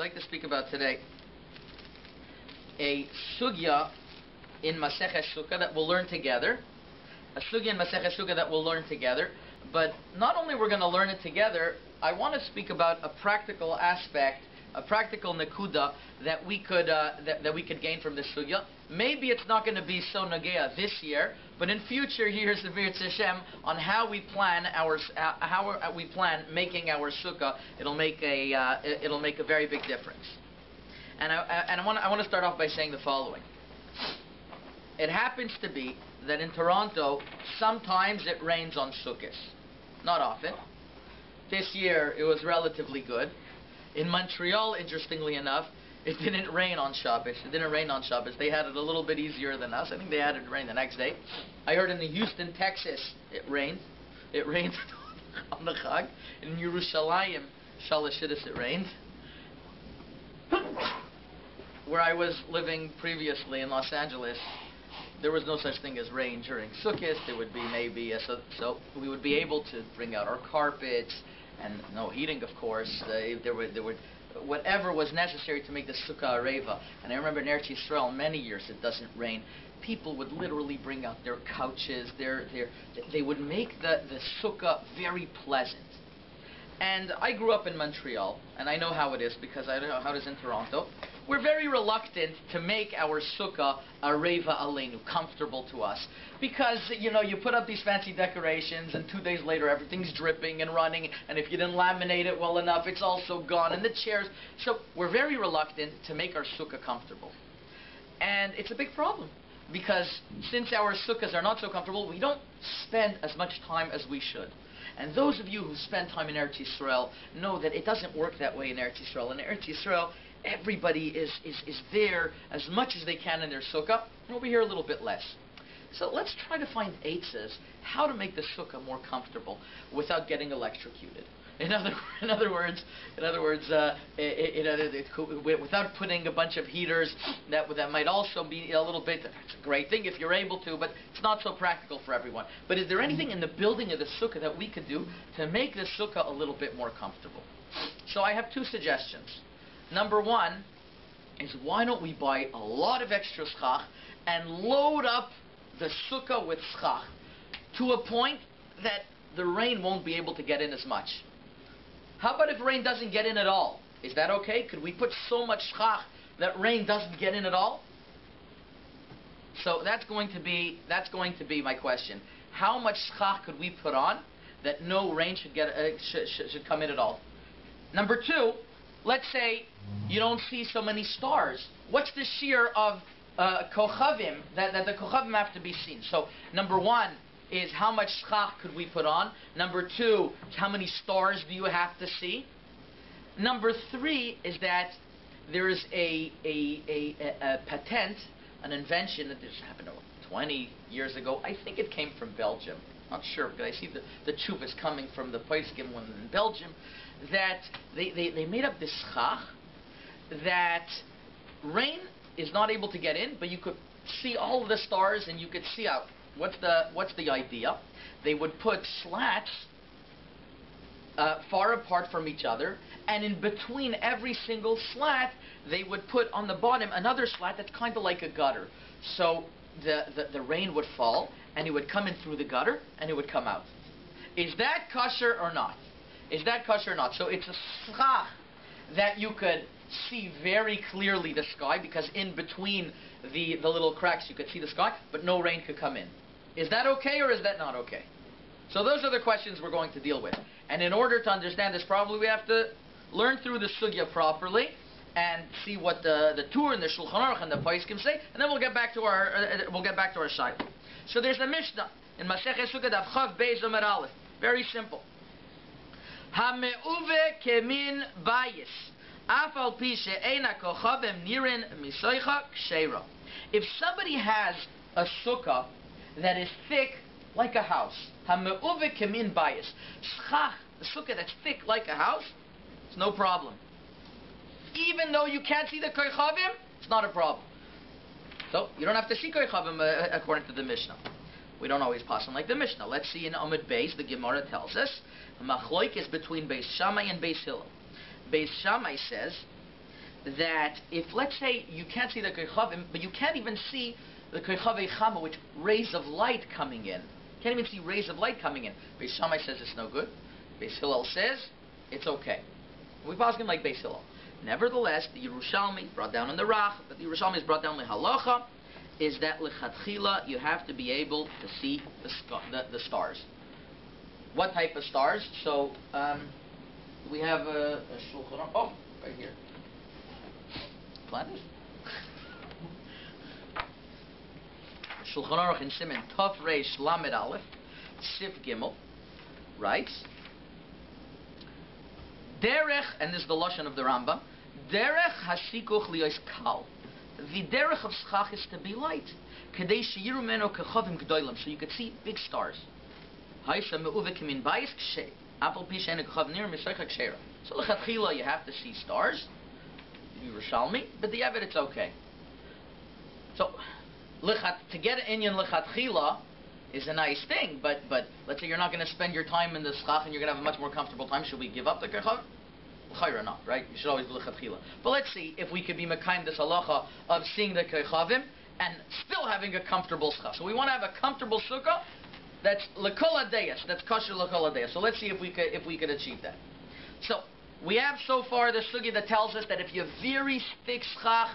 like to speak about today a sugya in Masechet Sukkah that we'll learn together. A sugya in Masechet Sukkah that we'll learn together. But not only we're going to learn it together, I want to speak about a practical aspect, a practical nakuda that we could gain from this sugya. Maybe it's not going to be so nagea this year, but in future years of Yirtzeh Hashem, on how we plan making our sukkah, it'll make a very big difference. And I want to start off by saying the following. It happens to be that in Toronto, sometimes it rains on Sukkot. Not often. This year, it was relatively good. In Montreal, interestingly enough, it didn't rain on Shabbos. It didn't rain on Shabbos. They had it a little bit easier than us. I think they had it rain the next day. I heard in Houston, Texas, it rained. It rained on the Chag. In Yerushalayim, Shalashidis, it rained. Where I was living previously in Los Angeles, there was no such thing as rain during Sukkot. There would be maybe so we would be able to bring out our carpets and no heating, of course. There would whatever was necessary to make the sukkah areva. And I remember in Eretz Yisrael, many years it doesn't rain. People would literally bring out their couches. They would make the sukkah very pleasant. And I grew up in Montreal, and I know how it is because I don't know how it is in Toronto. We're very reluctant to make our sukkah areva aleinu, comfortable to us. Because, you know, you put up these fancy decorations, and 2 days later everything's dripping and running, and if you didn't laminate it well enough, it's also gone, and the chairs. So we're very reluctant to make our sukkah comfortable. And it's a big problem. Because since our sukkahs are not so comfortable, we don't spend as much time as we should. And those of you who spend time in Eretz Yisrael know that it doesn't work that way in Eretz Yisrael. In Eretz Yisrael, everybody is there as much as they can in their sukkah. And over here, a little bit less. So let's try to find eitzes how to make the sukkah more comfortable without getting electrocuted. In other words, without putting a bunch of heaters, that might also be a little bit. It's a great thing if you're able to, but it's not so practical for everyone. But is there anything in the building of the sukkah that we could do to make the sukkah a little bit more comfortable? So I have two suggestions. Number one is, why don't we buy a lot of extra schach and load up the sukkah with schach to a point that the rain won't be able to get in as much. How about if rain doesn't get in at all? Is that okay? Could we put so much schach that rain doesn't get in at all? So that's going to be my question. How much schach could we put on that no rain should come in at all? Number two, let's say you don't see so many stars. What's the shear of kochavim that the kochavim have to be seen? So number one is, how much schach could we put on? Number two, how many stars do you have to see? Number three is that there is a patent, an invention that this happened 20 years ago. I think it came from Belgium. Not sure, because I see the tube is coming from the Paiskim one in Belgium. That they made up this schach that rain is not able to get in, but you could see all of the stars and you could see out. What's the idea? They would put slats far apart from each other, and in between every single slat, they would put on the bottom another slat that's kind of like a gutter. So the rain would fall, and it would come in through the gutter, and it would come out. Is that kosher or not? Is that kosher or not? So it's a schach that you could see very clearly the sky, because in between the little cracks you could see the sky, but no rain could come in. Is that okay or is that not okay? So those are the questions we're going to deal with. And in order to understand this properly, we have to learn through the sugya properly and see what the Tur and the Shulchan Aruch and the Paiskim say, and then we'll get back to our shayla. So there's a Mishnah in Masechet Sukkot Daf Chav Beis Omer Aleph. Very simple. Ha-me'uve kemin bayis. Afal pi she'eina kochavim nirin misoicha ksheira. If somebody has a sukkah that is thick like a house, ha-me'uve kemin bayis, schach, the sukkah that's thick like a house, it's no problem. Even though you can't see the kochavim, it's not a problem. So you don't have to see kochavim according to the Mishnah. We don't always pass on like the Mishnah. Let's see in Amud Beis, the Gemara tells us, Machloik is between Beis Shammai and Beis Hillel. Beis Shammai says that if, let's say, you can't see the Kechavim, but you can't even see the Kechavei Chama, which rays of light coming in. Can't even see rays of light coming in. Beis Shammai says it's no good. Beis Hillel says it's okay. We pass him like Beis Hillel. Nevertheless, the Yerushalmi brought down in the Rach, but the Yerushalmi is brought down in Halacha, is that lechatchila you have to be able to see the stars. What type of stars? So we have a Shulchan Aruch. Oh, right here. Find this. Shulchan Aruch in Siman Tov Reish Lamed Aleph Sif Gimel writes Derech, and this is the lashon of the Rambam. Derech hasikuch liyos kal. The derech of schach is to be light. Kadei sheyiru meno kechavim gdolim, so you could see big stars. Haisha meuvekim in bayis kshe. Apal pi she'en kechav nir misaycha kshera. So lechatchila you have to see stars. Yerushalmi, but the Eved it's okay. So to get an inyan lechatchila is a nice thing, but let's say you're not going to spend your time in the schach and you're going to have a much more comfortable time. Should we give up the kechav? L'chayra not, right? You should always do lechatchila. But let's see if we could be mekayim this halacha of seeing the kechavim and still having a comfortable schach. So we want to have a comfortable sukkah that's lekol adeyas, that's kosher lekol adeyas. So let's see if we could achieve that. So we have so far the sugya that tells us that if you have very thick schach,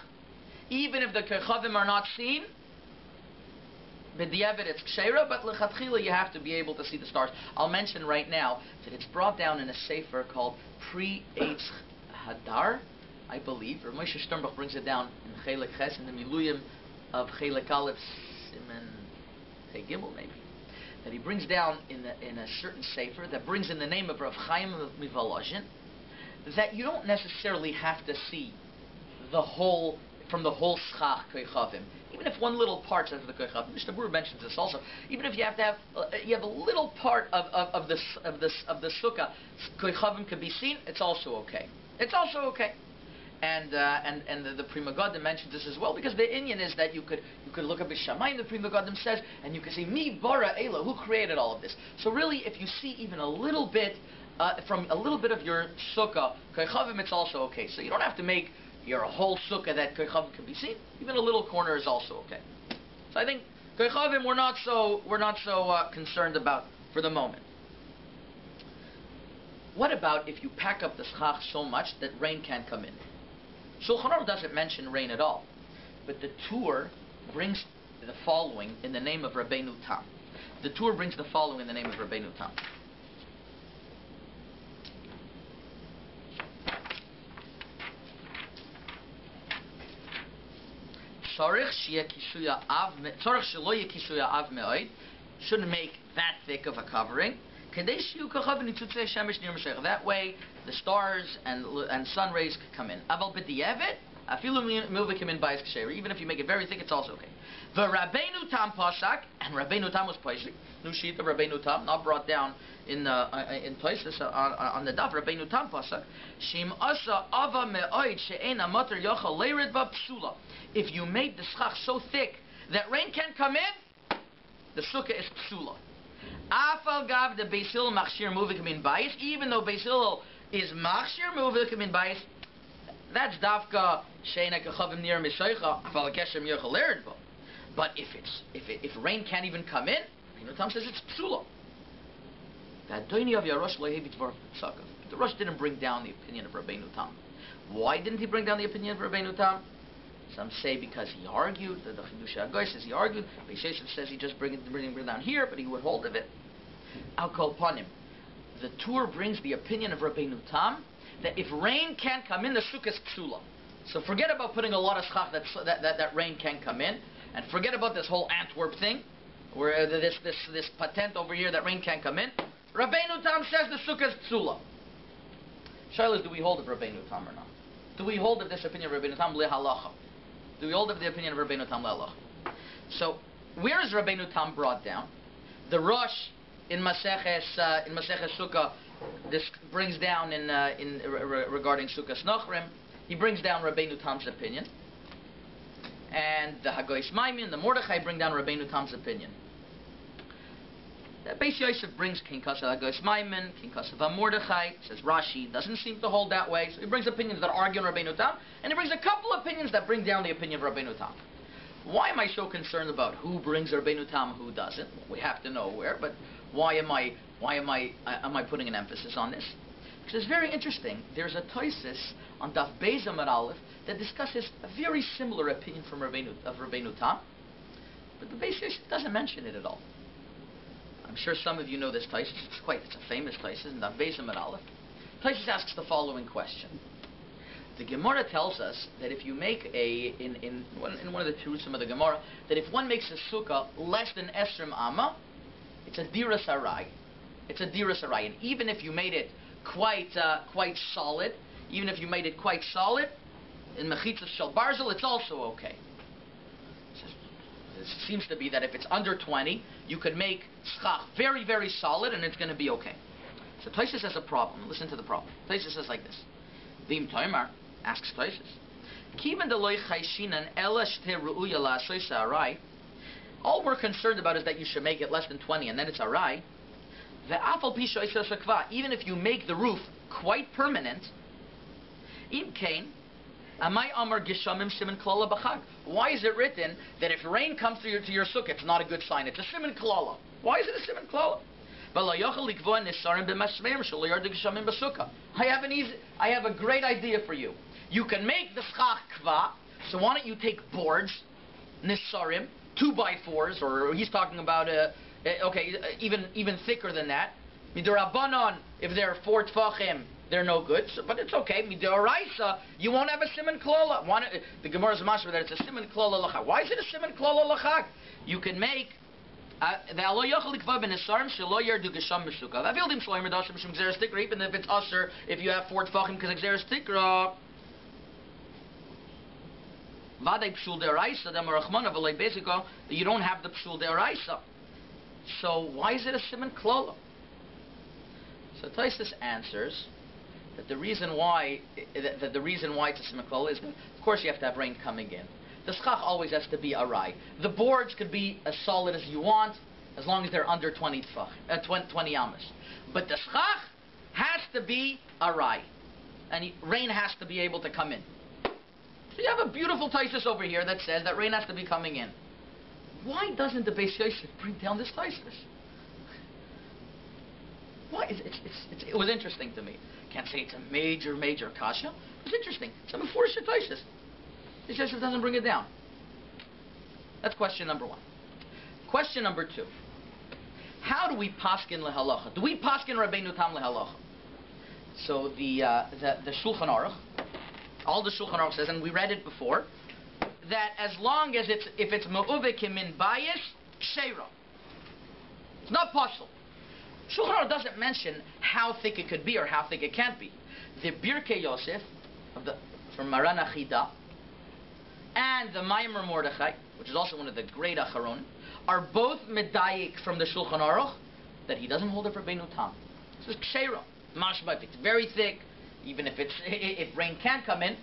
even if the kechavim are not seen, b'diavad it's kshera, but lechatchila you have to be able to see the stars. I'll mention right now that it's brought down in a sefer called Pri Hadar, I believe, or Moshe Sternbach brings it down in Chelek Ches, in the Miluyim of Chelek Aleph Siman Hey Gimel maybe, that he brings down in a certain sefer that brings in the name of Rav Chaim of Mivolozhin, that you don't necessarily have to see the whole, from the whole schach kechavim. Even if one little part of the kechavim, Mr. Brewer mentions this also. Even if you have to have, you have a little part of the sukkah, kechavim can be seen. It's also okay. It's also okay. And the Pri Megadim mentions this as well, because the inyan is that you could look up Bishamayim, the Pri Megadim says, and you can say Mi bara Ela, who created all of this. So really, if you see even a little bit from a little bit of your sukkah kechavim, it's also okay. So you don't have to make your whole sukkah that kechavim can be seen. Even a little corner is also okay. So I think kechavim we're not so concerned about for the moment. What about if you pack up the schach so much that rain can't come in? Shulchan Aruch doesn't mention rain at all, but the Tur brings the following in the name of Rabbeinu Tam. The Tur brings the following in the name of Rabbeinu Tam. Shouldn't make that thick of a covering. That way the stars and sun rays could come in. Even if you make it very thick, it's also okay. The Rabbeinu Tam Pasak, and Rabbeinu Tam was Pasak. New sheet of Rabbeinu Tam, not brought down in places on the daf. Rabbeinu Tam Pasak. Shim Asa Ava Me'oid She'ena Mater Yochel Leirid Va Psula. If you made the schach so thick that rain can't come in, the sukkah is psula. Afal gav the Beis Hillel machshir muvikim in bayis, even though Beis Hillel is machshir muvikim in bayis, that's dafka sheina kechavim nir mishoicha afal keshem yochel lered bo. But if rain can't even come in, Rabbeinu Tam says it's psula. The Rosh didn't bring down the opinion of Rabbeinu Tam. Why didn't he bring down the opinion of Rabbeinu Tam? Some say because he argued. The Chidush HaGoy says he argued. Beis Yosef says he just bring down here, but he would hold of it. I'll call upon him. The Tur brings the opinion of Rabbeinu Tam that if rain can't come in, the sukkah is psula. So forget about putting a lot of schach that rain can't come in, and forget about this whole Antwerp thing, where this patent over here that rain can't come in. Rabbeinu Tam says the sukkah is psula. Shaila is, do we hold of Rabbeinu Tam or not? Do we hold of this opinion of Rabbeinu Tam lehalacha? Do we hold of the opinion of Rabbeinu Tam lehalacha? So where is Rabbeinu Tam brought down? The Rosh in Maseches Sukkah, this brings down in regarding Sukkah Snochrim, he brings down Rabbeinu Tam's opinion, and the Hagoyis Maimin, the Mordechai bring down Rabbeinu Tam's opinion. Beis Yosef brings King Kasav Agos Maimin, King Kasav Mordechai. Says Rashi doesn't seem to hold that way. So he brings opinions that argue on Rabbeinu Tam, and he brings a couple opinions that bring down the opinion of Rabbeinu Tam. Why am I so concerned about who brings Rabbeinu Tam, who doesn't? Well, we have to know where, but why am I putting an emphasis on this? Because it's very interesting. There's a Tosis on Daf Beis Amud Aleph that discusses a very similar opinion from Rabbeinu Tam, but the Beis Yosef doesn't mention it at all. I'm sure some of you know this Tosis. It's a famous Tosis in Daf Beis Amud Aleph. Tosis asks the following question. The Gemara tells us that if you make in one of the Terusim of the Gemara, that if one makes a sukkah less than Esrim Amma, it's a Diras Arai. It's a Diras Arai. And even if you made it quite solid, in Mechitzas Shel Barzel, it's also okay. It seems to be that if it's under 20, you could make Schach very, very solid, and it's going to be okay. So Tosis has a problem. Listen to the problem. Tosis says like this. V'im Toimar asks Tosis, Kiven deloy chayshinan ela shte ru'uya la'asoy arai. All we're concerned about is that you should make it less than 20, and then it's arai. Ve'afal pi shoysa shakva. Even if you make the roof quite permanent, im kain amay amar geshamim siman klala b'chag. Why is it written that if rain comes to your sukkah, it's not a good sign? It's a siman klala. Why is it a siman klala? I have a great idea for you. You can make the schach kva, so why don't you take boards, nisarim, 2x4s, or he's talking about, even thicker than that. Midirabanon, if they're 4 tfachim, they're no good, but it's okay. Midiraisa, you won't have a siman klala. The Gemara's mashma that it's a siman klala lachak. Why is it a siman klala lachak? You can make even if it's usher, if you have 4 tfachim, because exeris tikra. You don't have the psul de'araisa. So why is it a siman klala? So Tosis answers that the reason why it's a siman klala is that, of course, you have to have rain coming in. The schach always has to be arai. The boards could be as solid as you want, as long as they're under 20 amas. But the schach has to be arai, and rain has to be able to come in. So you have a beautiful Tosis over here that says that rain has to be coming in. Why doesn't the Beis Yosef bring down this Tosis? Why? It was interesting to me. Can't say it's a major kasha. It's interesting. It's a Meforshah Tosis. Beis Yosef doesn't bring it down. That's question number 1. Question number 2. How do we paskin lehalacha? Do we paskin Rabbeinu Tam lehalacha? So the Shulchan Aruch, all the Shulchan Aruch says, and we read it before, that as long as if it's ma'uvekim min bayis, sheira. It's not possible. Shulchan Aruch doesn't mention how thick it could be or how thick it can't be. The Birkei Yosef from Maran Achida and the Maimer Mordechai, which is also one of the great Acharon, are both medayik from the Shulchan Aruch that he doesn't hold it for Rabbeinu Tam. This is ksheira, mashma. If it's very thick, even if rain can't come in,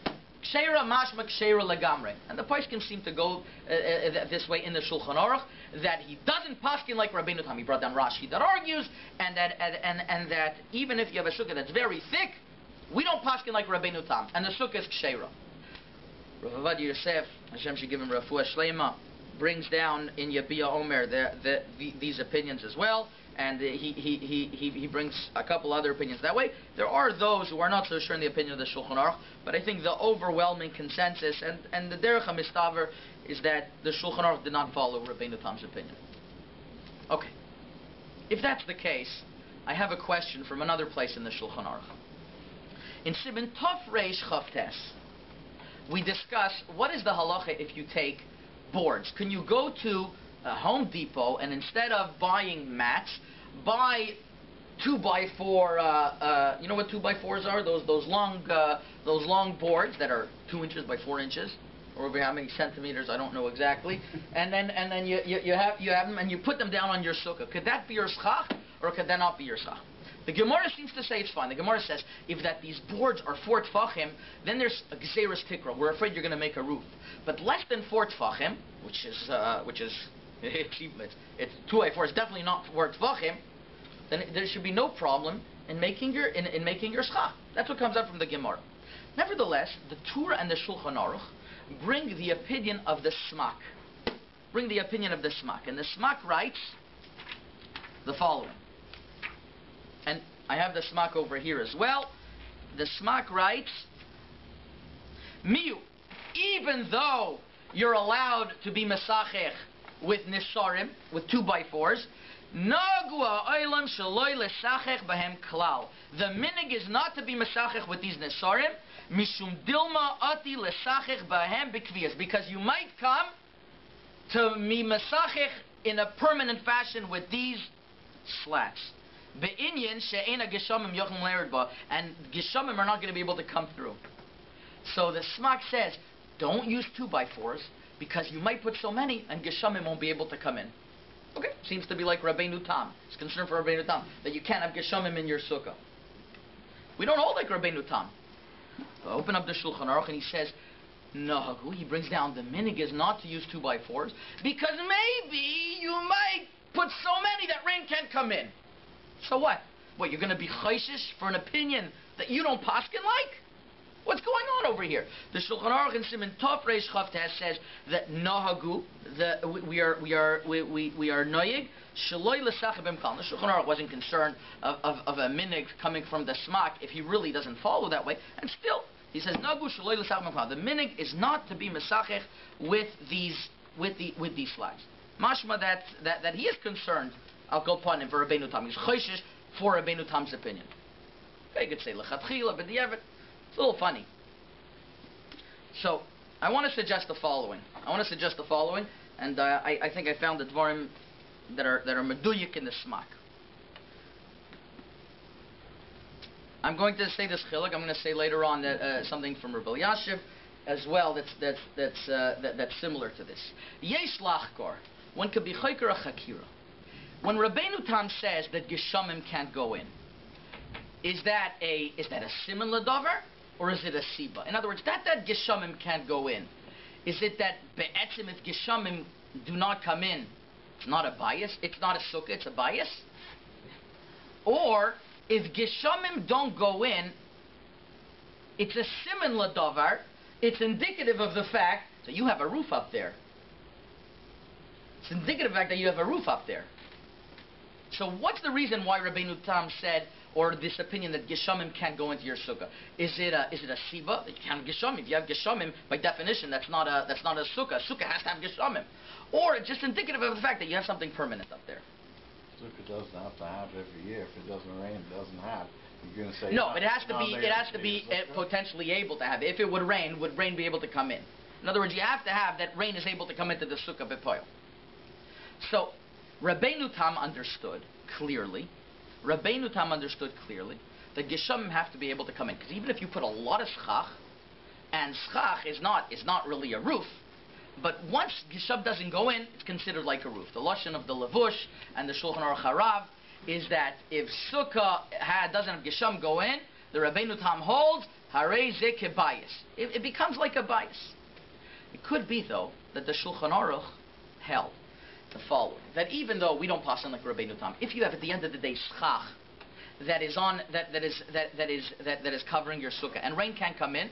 ksheira mashma ksheira legamre. And the poskim seem to go this way in the Shulchan Aruch, that he doesn't paskin like Rabbeinu Tam. He brought down Rashi that argues, and that even if you have a sukkah that's very thick, we don't paskin like Rabbeinu Tam, and the sukkah is ksheira. Rav Avad Yosef, Hashem should give him refuah shleima, brings down in Yabia Omer these opinions as well, and he brings a couple other opinions that way. There are those who are not so sure in the opinion of the Shulchan Aruch, but I think the overwhelming consensus and the Derech HaMistaver is that the Shulchan Aruch did not follow Rabbeinu Tam's opinion. Okay, if that's the case, I have a question from another place in the Shulchan Aruch. In Siman Tov Reish Chavtes, we discuss what is the halacha if you take boards. Can you go to Home Depot and instead of buying mats, buy 2x4? You know what 2x4s are? Those long boards that are 2 inches by 4 inches, or how many centimeters? I don't know exactly. And then you have them and you put them down on your sukkah. Could that be your schach, or could that not be your schach? The Gemara seems to say it's fine. The Gemara says if these boards are 4 tfachim, then there's a gzeras tikra. We're afraid you're going to make a roof. But less than 4 tfachim, which is it's 2 by 4. It's definitely not 4 tvachim. Then there should be no problem in making your schach. That's what comes out from the Gemara. Nevertheless, the Torah and the Shulchan Aruch bring the opinion of the Smak. And the Smak writes the following. And I have the Smak over here as well. The Smak writes, Miyu, even though you're allowed to be Mesachech with Nisarim, with 2 by 4s, Nagua Oilam Shaloi Lesachech Bahem Klal. The minig is not to be Mesachech with these Nisarim, Mishum Dilma Ati Lesachech Bahem Bikvias, because you might come to be Mesachech in a permanent fashion with these slats. Be'inyan she'ena geshamim yochim lered ba, and geshamim are not going to be able to come through. So the Smak says, don't use 2 by 4s, because you might put so many, and geshamim won't be able to come in. Okay, seems to be like Rabbeinu Tam. It's concerned for Rabbeinu Tam that you can't have geshamim in your sukkah. We don't hold like Rabbeinu Tam. So open up the Shulchan Aruch and he says, no, he brings down the minig is not to use 2 by 4s, because maybe you might put so many that rain can't come in. So what? What, you're going to be chayshish for an opinion that you don't paskin like? What's going on over here? The Shulchan Aruch in Siman Tov Reish Chav Tes says that nahagu, we are noyig shaloi l'sacheb b'mkal. The Shulchan Aruch wasn't concerned of a minig coming from the Smak if he really doesn't follow that way, and still he says nagu shaloi l'sacheb b'mkal. The minig is not to be mesachech with these flags. Mashma that he is concerned. I'll go upon him for Rabbeinu Tam. He's chayshish for Rabbeinu Tam's opinion. Okay, you could say lechatchila, but it's a little funny. So I want to suggest the following. And I think I found the dvarim that are meduyik in the Smak. I'm going to say this chiluk. I'm going to say later on that something from Rabbi Yashiv as well. That's similar to this. Yesh lachkor. One could be chayker a chakira. When Rabbeinu Tam says that geshamim can't go in, is that a similar davar, or is it a siba? In other words, that geshamim can't go in, is it that be'etzim if geshamim do not come in, it's not a bias, it's not a sukkah, it's a bias? Or if geshamim don't go in, it's a similar davar, it's indicative of the fact that you have a roof up there. It's indicative of the fact that you have a roof up there. So what's the reason why Rabbeinu Tam said, or this opinion that geshamim can't go into your sukkah? Is it a siba? You can't have geshamim. If you have geshamim, by definition, that's not a sukkah. A sukkah has to have geshamim. Or it's just indicative of the fact that you have something permanent up there. Sukkah doesn't have to have every year. If it doesn't rain, it doesn't have. You're going to say no. It has to be potentially able to have. If it would rain be able to come in? In other words, you have to have that rain is able to come into the sukkah b'poil. So Rabbeinu Tam understood clearly that geshamim have to be able to come in, because even if you put a lot of schach, and schach is not really a roof, but once gesham doesn't go in, it's considered like a roof. The lashon of the Levush and the Shulchan Aruch Harav is that if sukkah doesn't have gesham go in, the Rabbeinu Tam holds harei ze kebayis. It becomes like a bias. It could be though that the Shulchan Aruch held the following, that even though we don't pass on like Rabbeinu Tam, if you have at the end of the day schach that is covering your sukkah and rain can't come in,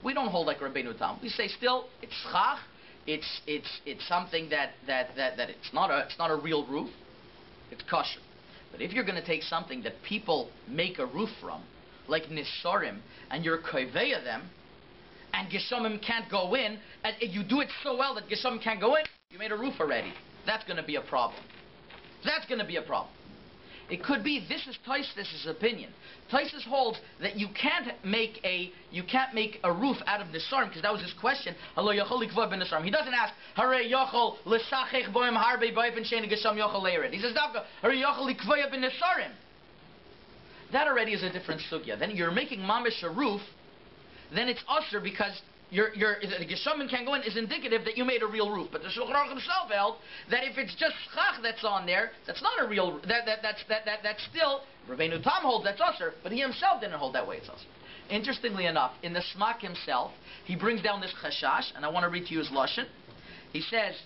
we don't hold like Rabbeinu Tam. We say still it's schach, it's something that it's not a real roof, it's kosher. But if you're going to take something that people make a roof from, like nisarim, and you're koveya them, and geshamim can't go in, and you do it so well that geshamim can't go in, you made a roof already. That's going to be a problem. It could be this is Tosfos' opinion. Tosfos holds that you can't make a roof out of nisarim, because that was his question. He doesn't ask Harei yochol l'sachech boim harbe b'ofen she'en gesham yochol leired. He says Harei yochol likvoya b'nisarim. That already is a different sugya. Then you're making mamish a roof. Then it's usher because the geshamim can't go in is indicative that you made a real roof. But the Shulchan Aruch himself held that if it's just schach that's on there, that's not a real. That's still Rabbeinu Tam holds that's usher, but he himself didn't hold that way. It's usher. Interestingly enough, in the Smak himself, he brings down this chashash, and I want to read to you his lashon. He says,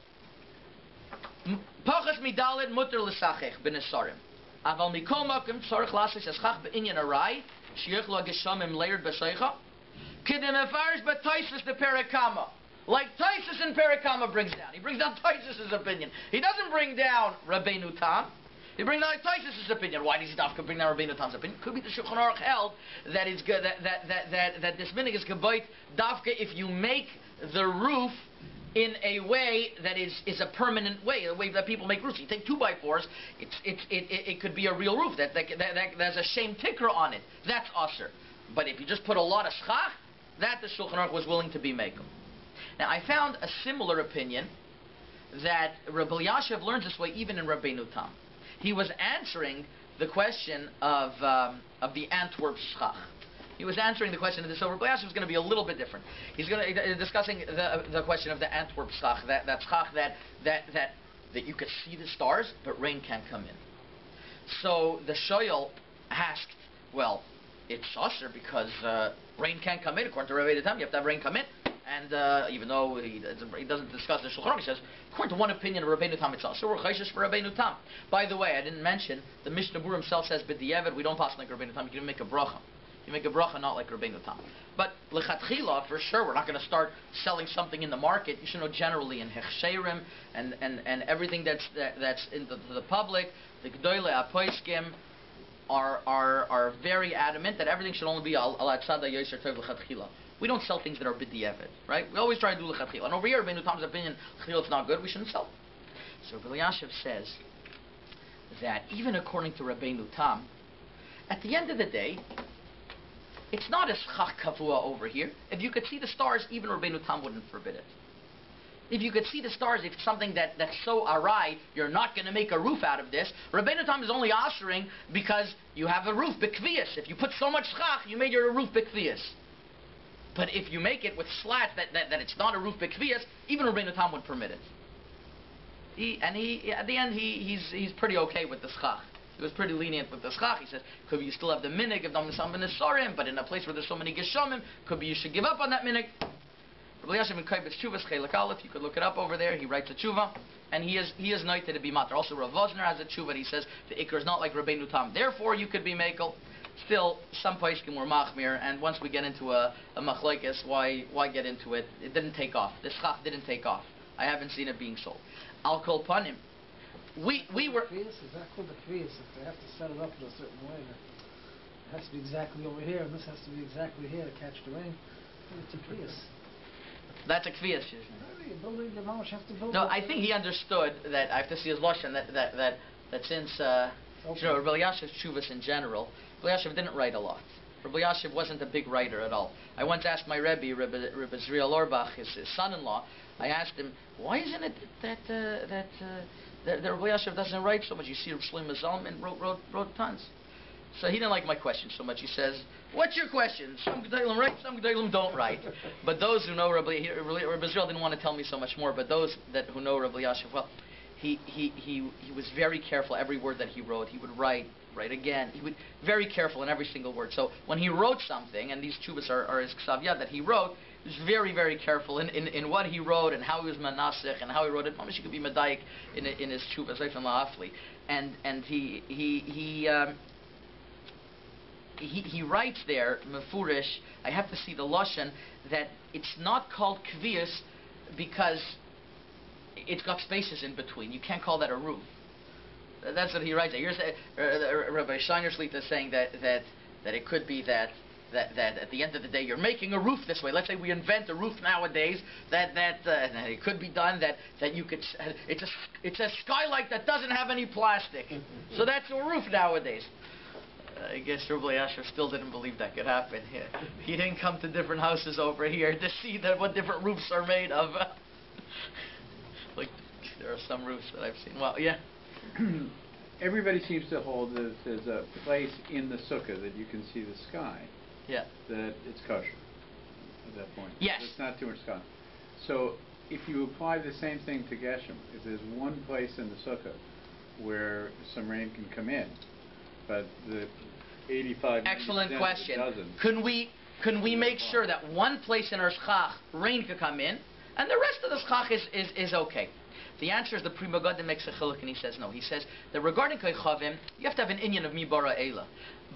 Pachas midalid mutter l'sachech b'nesarim. Aval mikol makim tzorich lasis es chach b'inyan arai shiach lo geshamim layered b'sheicha k'dim efarish b'taisus the perakama. Like Taisus in Perakama brings down. He brings down Taisus' opinion. He doesn't bring down Rabbeinu Tam. He brings down Taisus' opinion. Why does he dafka bring down Rabbeinu Tam's opinion? Could be the Shulchan Aruch held that it's good that this minig is gebayt dafka if you make the roof in a way that is a permanent way, a way that people make roofs. You take 2x4s, it could be a real roof. There's a shame ticker on it. That's usher. But if you just put a lot of schach, that the Shulchan Aruch was willing to be makel. Now, I found a similar opinion that Rabbi Yashiv learns this way even in Rabbeinu Tam. He was answering the question of the Antwerp Schach. He was answering the question of this. So Rabbi Yashiv is going to be a little bit different. He's going to discussing the question of the Antwerp Schach, that Schach that you could see the stars, but rain can't come in. So the Shoyal asked, well, it's usher because rain can't come in. According to Rabbeinu Tam, you have to have rain come in. And even though he doesn't discuss the Shulchan Aruch, he says, according to one opinion of Rabbeinu Tam, it's also we're chayshish for Rabbeinu Tam. By the way, I didn't mention, the Mishnah Berurah himself says, b'diavad, we don't pass like Rabbeinu Tam, you can make a bracha. You make a bracha not like Rabbeinu Tam. But lechatchila, for sure, we're not going to start selling something in the market. You should know generally in hechsherim and everything that's into the public, the gdoile apoiskim are very adamant that everything should only be al atzada yoser tov lechatchila. We don't sell things that are b'diavad, right? We always try to do l'chatchila. And over here, Rabbeinu Tam's opinion, l'chatchila is not good, we shouldn't sell. So Rabbi Yashiv says that even according to Rabbeinu Tam, at the end of the day, it's not a schach kavua over here. If you could see the stars, even Rabbeinu Tam wouldn't forbid it. If you could see the stars, if it's something that's so arai, you're not going to make a roof out of this. Rabbeinu Tam is only answering because you have a roof, b'kviyas. If you put so much schach, you made your roof b'kviyas. But if you make it with slats that it's not a roof b'kviyas, even Rabbeinu Tam would permit it. At the end, he's pretty okay with the schach. He was pretty lenient with the schach. He says, could be you still have the minig of Dam Nesarim, but in a place where there's so many geshamim, could be you should give up on that minig. Rabbi Yashiv in Kaibetz Tshuvas Chelek Aleph, you could look it up over there. He writes a tshuva, and he is noted to be matar. Also, Rav Vosner has a tshuva. He says the ikr is not like Rabbeinu Tam. Therefore, you could be mekel. Still, some poskim were machmir, and once we get into a machlokes, why get into it? It didn't take off. The schach didn't take off. I haven't seen it being sold. Al kol panim. We were. Is that called the kviyas? If they have to set it up in a certain way, it has to be exactly over here, and this has to be exactly here to catch the rain. It's a kviyas. That's a kviyas. No, I think he understood that. I have to see his lashon that since Rabbi Yashiv's tshuvas in general, Rabbi Yashiv didn't write a lot. Rabbi Yashiv wasn't a big writer at all. I once asked my Rabbi Zriel Orbach, his son-in-law, I asked him, why isn't it that Rabbi Yashiv doesn't write so much? You see, Shlomo Zalman wrote tons. So he didn't like my question so much. He says, what's your question? Some Gedolim write, some Gedolim don't write. But those who know Rabbi Zriel didn't want to tell me so much more, but those who know Rabbi Yashiv, well, he was very careful. Every word that he wrote, he would write again. He would very careful in every single word. So when he wrote something, and these tshuvas are his ksav yad that he wrote, he was very, very careful in what he wrote and how he was manasich and how he wrote it. Mamish, he could be medayik in his tshuvas, right from la'afli. And he writes there, mefurish, I have to see the lashon, that it's not called kviyas because it's got spaces in between. You can't call that a roof. That's what he writes there. Here's Rabbi Shiner Shlita is saying that it could be that at the end of the day you're making a roof this way. Let's say we invent a roof nowadays that it could be done that you could. It's a skylight that doesn't have any plastic, so that's a roof nowadays. I guess Rabbi Yashiv still didn't believe that could happen. He didn't come to different houses over here to see what different roofs are made of. Like there are some roofs that I've seen. Well, yeah. Everybody seems to hold that there's a place in the sukkah that you can see the sky. Yeah. That it's kosher at that point. Yes. It's not too much sky. So if you apply the same thing to Geshem, if there's one place in the sukkah where some rain can come in, but the 85 excellent question. Doesn't. Can we make sure that one place in our schach rain could come in, and the rest of the schach is okay. The answer is the Pri Megadim makes a chiluk, and he says no. He says that regarding koichavim, you have to have an inyan of mi bara eila.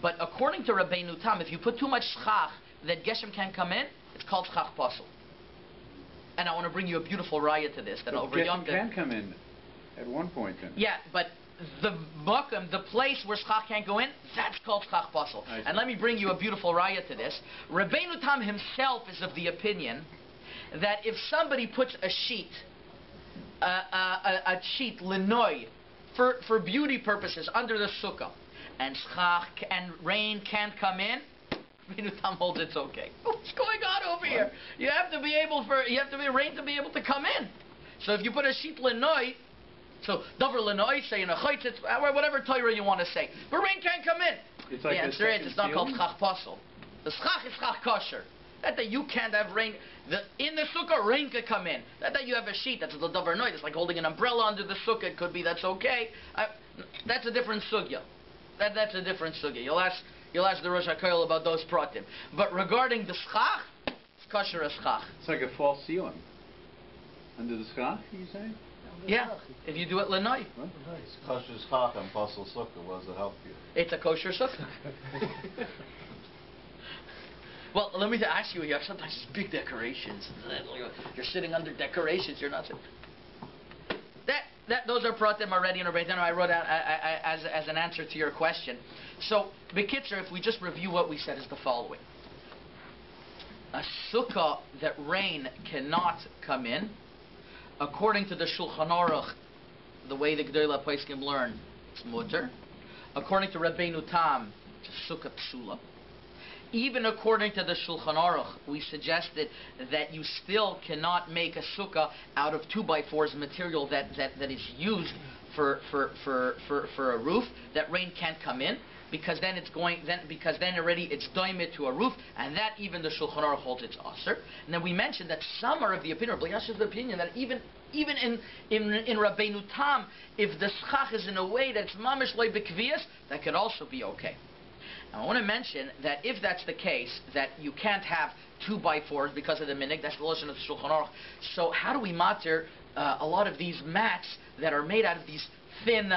But according to Rabbeinu Tam, if you put too much schach that geshem can't come in, it's called schach pasul. And I want to bring you a beautiful raya to this. That But over geshem Yom can come in at one point. Then. Yeah, but the makom, the place where schach can't go in, that's called schach pasul. And let me bring you a beautiful raya to this. Rabbeinu Tam himself is of the opinion that if somebody puts a sheet linoi for beauty purposes under the sukkah, and schach and rain can't come in, Rabbeinu Tam holds it's okay. What's going on over here? You have to be rain to be able to come in. So if you put a sheet linoi, so davar linoi, say in a chaytzitz, whatever Torah you want to say, but rain can't come in. It's like the answer is it's not called schach pasul. The schach is schach kosher. That you can't have rain. In the sukkah, rain could come in. That you have a sheet, that's the davar noy. It's like holding an umbrella under the sukkah. It could be, that's okay. That's a different sugya. That's a different sugya. You'll ask the Rosh HaKoil about those pratim. But regarding the schach, it's kosher as schach. It's like a false ceiling. Under the schach, you say? Yeah, if you do it lanoi. Kosher schach and pasul sukkah, what does it help you? It's a kosher sukkah. Well, let me ask you, you have sometimes these big decorations. You're sitting under decorations, you're not sitting. Those are pratim already in a breakdown. I wrote out as an answer to your question. So, Bekitzer, if we just review what we said, is the following. A sukkah that rain cannot come in, according to the Shulchan Aruch, the way the G'dayla Poskim learn, it's mutter. According to Rabbeinu Tam, it's a sukkah psula. Even according to the Shulchan Aruch, we suggested that you still cannot make a sukkah out of 2x4's material that is used for a roof, that rain can't come in, because then already it's doimit to a roof, and that even the Shulchan Aruch holds it's aser. And then we mentioned that some are of the opinion, Rabbi Yashav's opinion, that even in Rabbeinu Tam, if the schach is in a way that's mamish loy bekviyas, that could also be okay. Now, I want to mention that if that's the case, that you can't have 2x4s because of the minig, that's the lashon of the Shulchan Aruch. So how do we matter a lot of these mats that are made out of these thin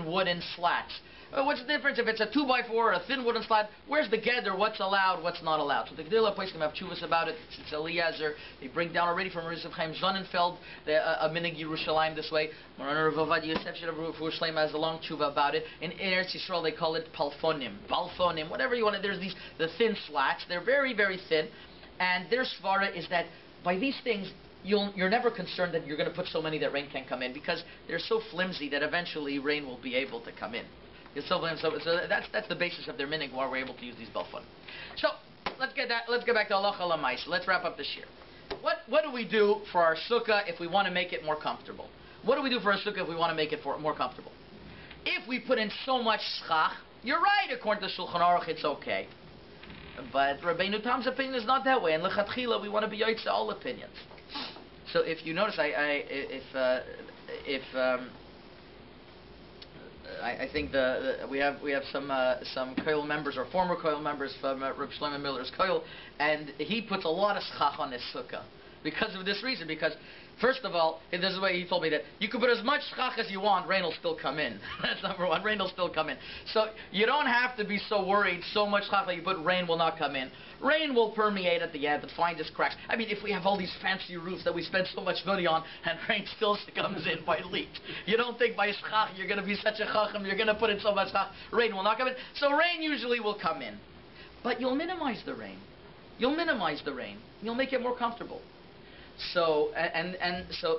wooden slats? What's the difference if it's a 2x4 or a thin wooden slat? Where's the gather? What's allowed? What's not allowed? So the G'dayla Poskim have chuvas about it. It's Eliezer. They bring down already from Rizav Chaim Sonnenfeld a minig Yerushalayim this way. Moran Rav Ovadia Yosef Shirav Yerushalayim has a long chuva about it. In Eretz Yisrael they call it balfonim, whatever you want to. There's the thin slats. They're very, very thin, and their svara is that by these things you're never concerned that you're going to put so many that rain can't come in, because they're so flimsy that eventually rain will be able to come in. So that's the basis of their minig, why we're able to use these balfonim. So let's get back to halacha l'maisa. Let's wrap up this year. What do we do for our sukkah if we want to make it more comfortable? What do we do for our sukkah if we want to make it more comfortable? If we put in so much schach, you're right, according to Shulchan Aruch, it's okay. But Rabbeinu Tam's opinion is not that way, and lechatchila we want to be yoytze all opinions. So if you notice, I think we have some koil members or former koil members from Reb Shlomo Miller's koil, and he puts a lot of schach on his sukkah because of this reason. Because first of all, this is the way he told me, that you can put as much schach as you want, rain will still come in. That's number one. Rain will still come in. So you don't have to be so worried. So much schach that you put, rain will not come in. Rain will permeate at the end, the finest cracks. I mean, if we have all these fancy roofs that we spend so much money on, and rain still comes in by leaks, you don't think by schach you're going to be such a chacham, you're going to put in so much schach, rain will not come in. So rain usually will come in. But you'll minimize the rain. You'll make it more comfortable. So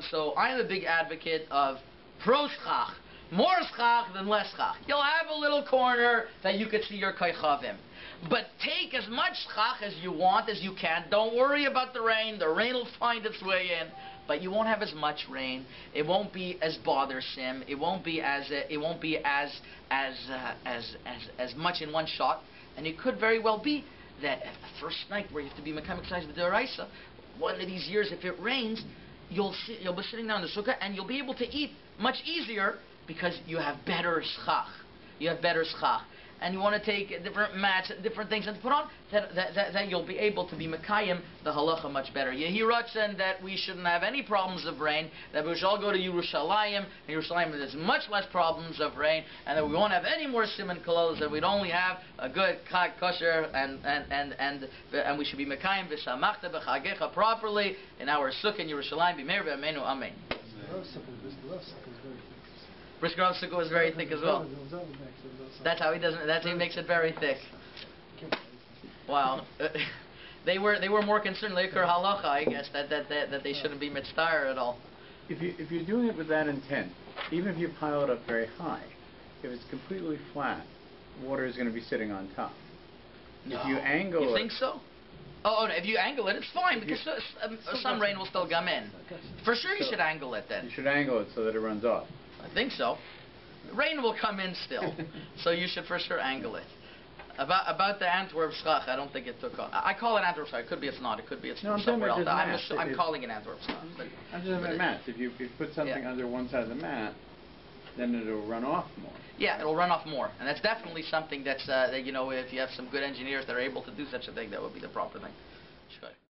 so I'm a big advocate of pro schach, more schach than less schach. You'll have a little corner that you could see your koichavim, but take as much schach as you want, as you can. Don't worry about the rain. The rain will find its way in, but you won't have as much rain. It won't be as bothersome. It won't be as much in one shot. And it could very well be that at the first night where you have to be mechanic size with the deraisa, one of these years, if it rains, you'll be sitting down in the sukkah and you'll be able to eat much easier because you have better schach. and you want to take different mats, different things, and put on, then you'll be able to be Mekayim the halacha much better. Yehi Ratzon that we shouldn't have any problems of rain, that we should all go to Yerushalayim, and Yerushalayim there's much less problems of rain, and that we won't have any more siman kololos, that we'd only have a good kosher, and we should be Mekayim v'shamachta b'chagecha properly in our sukkah in Yerushalayim. B'meir v'amenu amen. Brisker of Sukkot was very thick as well. That's how he doesn't. That's how he makes it very thick. Wow. They were more concerned Leikar halacha, I guess, that they shouldn't be mitzvah at all. If you're doing it with that intent, even if you pile it up very high, if it's completely flat, water is going to be sitting on top. No. If you angle you it, think so? Oh, no, if you angle it, it's fine because some rain will still come in. For sure, you should angle it then. You should angle it so that it runs off. I think so. Rain will come in still, so you should for sure angle it. About the Antwerp Schach, I don't think it took off. I call it Antwerp Schach. It could be it's not. It could be it's no, somewhere else. I'm calling it Antwerp Schach. I'm just about mats. If you put something under one side of the mat, then it'll run off more. Yeah, it'll run off more, and that's definitely something that's that, if you have some good engineers that are able to do such a thing, that would be the proper thing.